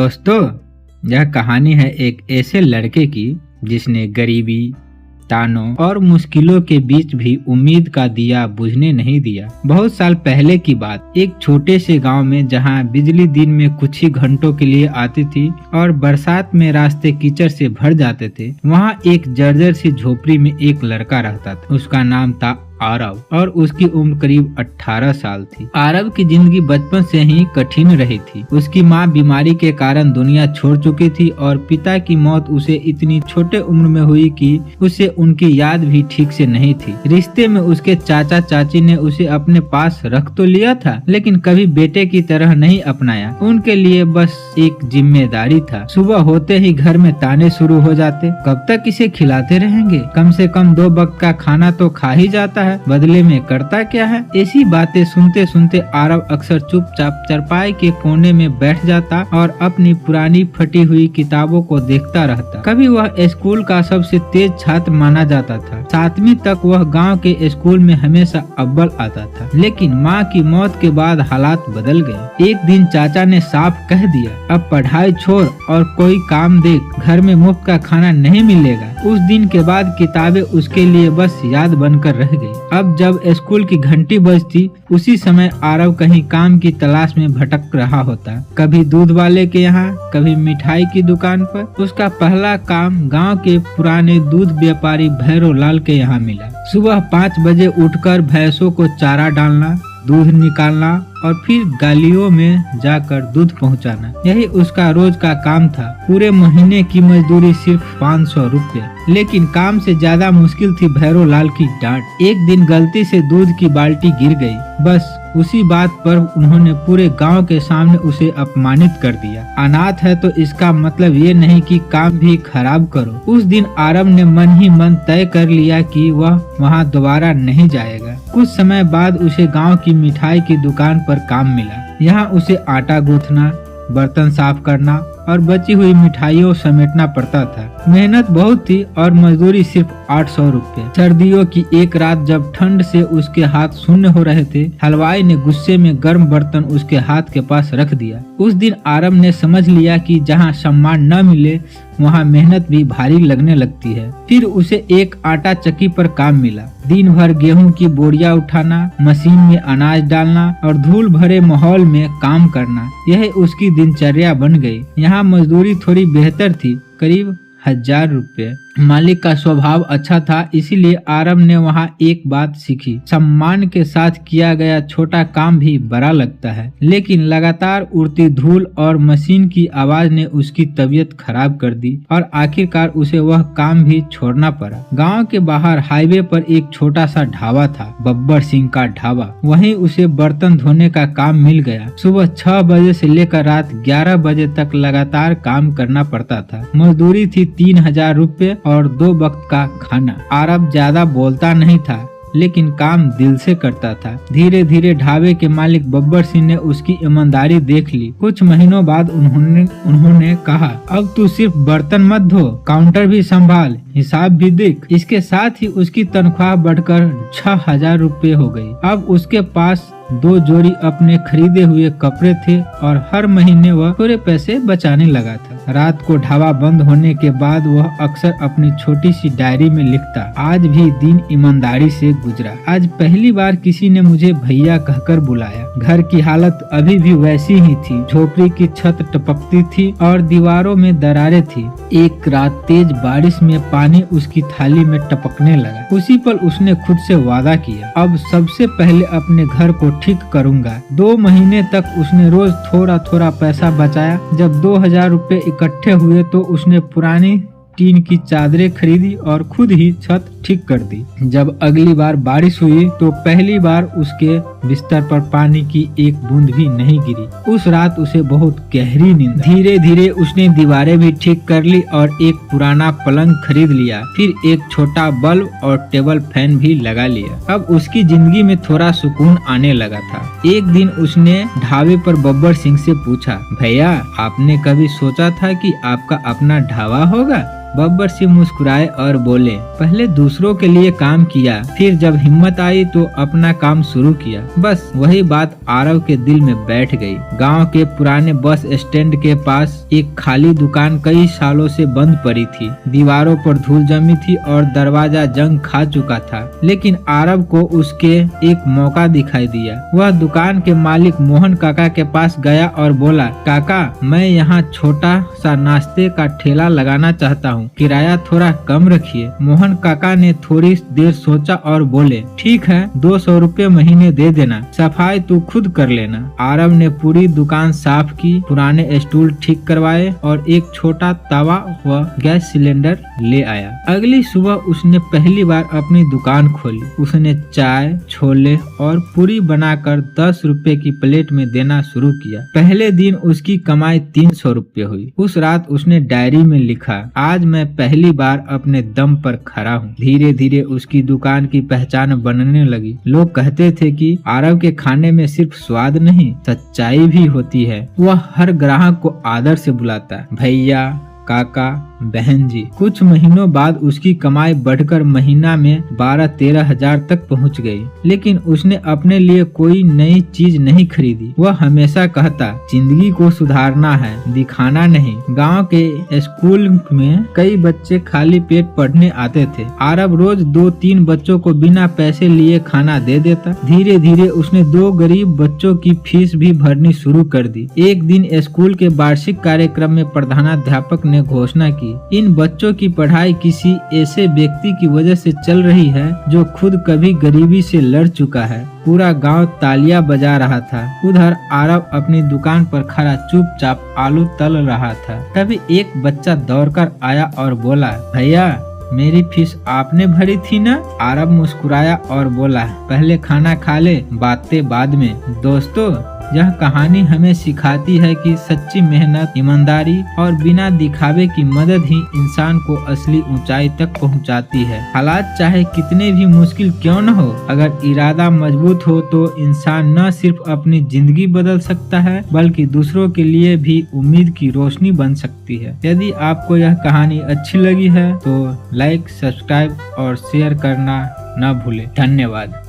दोस्तों, यह कहानी है एक ऐसे लड़के की जिसने गरीबी, तानों और मुश्किलों के बीच भी उम्मीद का दिया बुझने नहीं दिया। बहुत साल पहले की बात, एक छोटे से गांव में जहां बिजली दिन में कुछ ही घंटों के लिए आती थी और बरसात में रास्ते कीचड़ से भर जाते थे, वहां एक जर्जर सी झोपड़ी में एक लड़का रहता था। उसका नाम था आरव और उसकी उम्र करीब 18 साल थी। आरव की जिंदगी बचपन से ही कठिन रही थी। उसकी माँ बीमारी के कारण दुनिया छोड़ चुकी थी और पिता की मौत उसे इतनी छोटे उम्र में हुई कि उसे उनकी याद भी ठीक से नहीं थी। रिश्ते में उसके चाचा चाची ने उसे अपने पास रख तो लिया था, लेकिन कभी बेटे की तरह नहीं अपनाया। उनके लिए बस एक जिम्मेदारी था। सुबह होते ही घर में ताने शुरू हो जाते, कब तक इसे खिलाते रहेंगे, कम से कम 2 वक्त का खाना तो खा ही जाता है, बदले में करता क्या है। ऐसी बातें सुनते सुनते आरव अक्सर चुपचाप चारपाई के कोने में बैठ जाता और अपनी पुरानी फटी हुई किताबों को देखता रहता। कभी वह स्कूल का सबसे तेज छात्र माना जाता था। 7वीं तक वह गांव के स्कूल में हमेशा अव्वल आता था, लेकिन माँ की मौत के बाद हालात बदल गए। एक दिन चाचा ने साफ कह दिया, अब पढ़ाई छोड़ और कोई काम देख, घर में मुफ्त का खाना नहीं मिलेगा। उस दिन के बाद किताबें उसके लिए बस याद बनकर रह गई। अब जब स्कूल की घंटी बजती, उसी समय आरव कहीं काम की तलाश में भटक रहा होता। कभी दूध वाले के यहाँ, कभी मिठाई की दुकान पर। उसका पहला काम गांव के पुराने दूध व्यापारी भैरव लाल के यहाँ मिला। सुबह 5 बजे उठकर भैंसों को चारा डालना, दूध निकालना और फिर गालियों में जाकर दूध पहुंचाना, यही उसका रोज का काम था। पूरे महीने की मजदूरी सिर्फ 500 रुपए, लेकिन काम से ज्यादा मुश्किल थी भैरव लाल की डांट। एक दिन गलती से दूध की बाल्टी गिर गई, बस उसी बात पर उन्होंने पूरे गांव के सामने उसे अपमानित कर दिया। अनाथ है तो इसका मतलब ये नहीं कि काम भी खराब करो। उस दिन आरव ने मन ही मन तय कर लिया कि वह वहां दोबारा नहीं जाएगा। कुछ समय बाद उसे गांव की मिठाई की दुकान पर काम मिला। यहाँ उसे आटा गूंथना, बर्तन साफ करना और बची हुई मिठाइयों समेटना पड़ता था। मेहनत बहुत थी और मजदूरी सिर्फ 800 रुपए। सर्दियों की एक रात जब ठंड से उसके हाथ शून्य हो रहे थे, हलवाई ने गुस्से में गर्म बर्तन उसके हाथ के पास रख दिया। उस दिन आरव ने समझ लिया कि जहाँ सम्मान न मिले वहाँ मेहनत भी भारी लगने लगती है। फिर उसे एक आटा चक्की पर काम मिला। दिन भर गेहूं की बोरियां उठाना, मशीन में अनाज डालना और धूल भरे माहौल में काम करना, यह उसकी दिनचर्या बन गई। यहाँ मजदूरी थोड़ी बेहतर थी, करीब 1000 रुपए। मालिक का स्वभाव अच्छा था, इसीलिए आरव ने वहाँ एक बात सीखी, सम्मान के साथ किया गया छोटा काम भी बड़ा लगता है। लेकिन लगातार उड़ती धूल और मशीन की आवाज ने उसकी तबीयत खराब कर दी और आखिरकार उसे वह काम भी छोड़ना पड़ा। गांव के बाहर हाईवे पर एक छोटा सा ढाबा था, बब्बर सिंह का ढाबा। वहीं उसे बर्तन धोने का काम मिल गया। सुबह 6 बजे से लेकर रात 11 बजे तक लगातार काम करना पड़ता था। मजदूरी थी 3000 रुपए और 2 वक्त का खाना। आरव ज्यादा बोलता नहीं था, लेकिन काम दिल से करता था। धीरे धीरे ढाबे के मालिक बब्बर सिंह ने उसकी ईमानदारी देख ली। कुछ महीनों बाद उन्होंने कहा, अब तू सिर्फ बर्तन मत धो, काउंटर भी संभाल, हिसाब भी देख। इसके साथ ही उसकी तनख्वाह बढ़कर 6000 रुपए हो गई। अब उसके पास 2 जोड़ी अपने खरीदे हुए कपड़े थे और हर महीने वह थोड़े पैसे बचाने लगा था। रात को ढाबा बंद होने के बाद वह अक्सर अपनी छोटी सी डायरी में लिखता, आज भी दिन ईमानदारी से गुजरा। आज पहली बार किसी ने मुझे भैया कहकर बुलाया। घर की हालत अभी भी वैसी ही थी। झोपड़ी की छत टपकती थी और दीवारों में दरारें थी। एक रात तेज बारिश में पानी उसकी थाली में टपकने लगा। उसी पर उसने खुद से वादा किया, अब सबसे पहले अपने घर को ठीक करूंगा। 2 महीने तक उसने रोज थोड़ा थोड़ा पैसा बचाया। जब 2000 रुपए इकट्ठे हुए तो उसने पुरानी टीन की चादरें खरीदी और खुद ही छत ठीक कर दी। जब अगली बार बारिश हुई तो पहली बार उसके बिस्तर पर पानी की एक बूंद भी नहीं गिरी। उस रात उसे बहुत गहरी नींद। धीरे धीरे उसने दीवारें भी ठीक कर ली और एक पुराना पलंग खरीद लिया। फिर एक छोटा बल्ब और टेबल फैन भी लगा लिया। अब उसकी जिंदगी में थोड़ा सुकून आने लगा था। एक दिन उसने ढाबे पर बब्बर सिंह से पूछा, भैया आपने कभी सोचा था कि आपका अपना ढाबा होगा? बब्बर सिंह मुस्कुराए और बोले, पहले दूसरों के लिए काम किया, फिर जब हिम्मत आई तो अपना काम शुरू किया। बस वही बात आरव के दिल में बैठ गई। गांव के पुराने बस स्टैंड के पास एक खाली दुकान कई सालों से बंद पड़ी थी। दीवारों पर धूल जमी थी और दरवाजा जंग खा चुका था, लेकिन आरव को उसके एक मौका दिखाई दिया। वह दुकान के मालिक मोहन काका के पास गया और बोला, काका मैं यहाँ छोटा सा नाश्ते का ठेला लगाना चाहता हूँ, किराया थोड़ा कम रखिए। मोहन काका ने थोड़ी देर सोचा और बोले, ठीक है 200 रुपए महीने दे देना, सफाई तू खुद कर लेना। आरव ने पूरी दुकान साफ की, पुराने स्टूल ठीक करवाए और एक छोटा तवा व गैस सिलेंडर ले आया। अगली सुबह उसने पहली बार अपनी दुकान खोली। उसने चाय, छोले और पूरी बनाकर 10 रुपए की प्लेट में देना शुरू किया। पहले दिन उसकी कमाई 300 रुपए हुई। उस रात उसने डायरी में लिखा, आज मैं पहली बार अपने दम पर खड़ा हूँ। धीरे धीरे उसकी दुकान की पहचान बनने लगी। लोग कहते थे कि आरव के खाने में सिर्फ स्वाद नहीं, सच्चाई भी होती है। वह हर ग्राहक को आदर से बुलाता, भैया, काका, बहन जी। कुछ महीनों बाद उसकी कमाई बढ़कर महीना में 12-13 हजार तक पहुंच गई, लेकिन उसने अपने लिए कोई नई चीज नहीं खरीदी। वह हमेशा कहता, जिंदगी को सुधारना है, दिखाना नहीं। गांव के स्कूल में कई बच्चे खाली पेट पढ़ने आते थे। आरव रोज 2-3 बच्चों को बिना पैसे लिए खाना दे देता। धीरे धीरे उसने 2 गरीब बच्चों की फीस भी भरनी शुरू कर दी। एक दिन स्कूल के वार्षिक कार्यक्रम में प्रधानाध्यापक ने घोषणा की, इन बच्चों की पढ़ाई किसी ऐसे व्यक्ति की वजह से चल रही है जो खुद कभी गरीबी से लड़ चुका है। पूरा गांव तालियां बजा रहा था। उधर आरव अपनी दुकान पर खड़ा चुपचाप आलू तल रहा था। तभी एक बच्चा दौड़कर आया और बोला, भैया मेरी फीस आपने भरी थी ना? आरव मुस्कुराया और बोला, पहले खाना खा ले, बातें बाद में। दोस्तों, यह कहानी हमें सिखाती है कि सच्ची मेहनत, ईमानदारी और बिना दिखावे की मदद ही इंसान को असली ऊंचाई तक पहुंचाती है। हालात चाहे कितने भी मुश्किल क्यों न हो, अगर इरादा मजबूत हो तो इंसान न सिर्फ अपनी जिंदगी बदल सकता है, बल्कि दूसरों के लिए भी उम्मीद की रोशनी बन सकती है। यदि आपको यह कहानी अच्छी लगी है तो लाइक, सब्सक्राइब और शेयर करना न भूलें। धन्यवाद।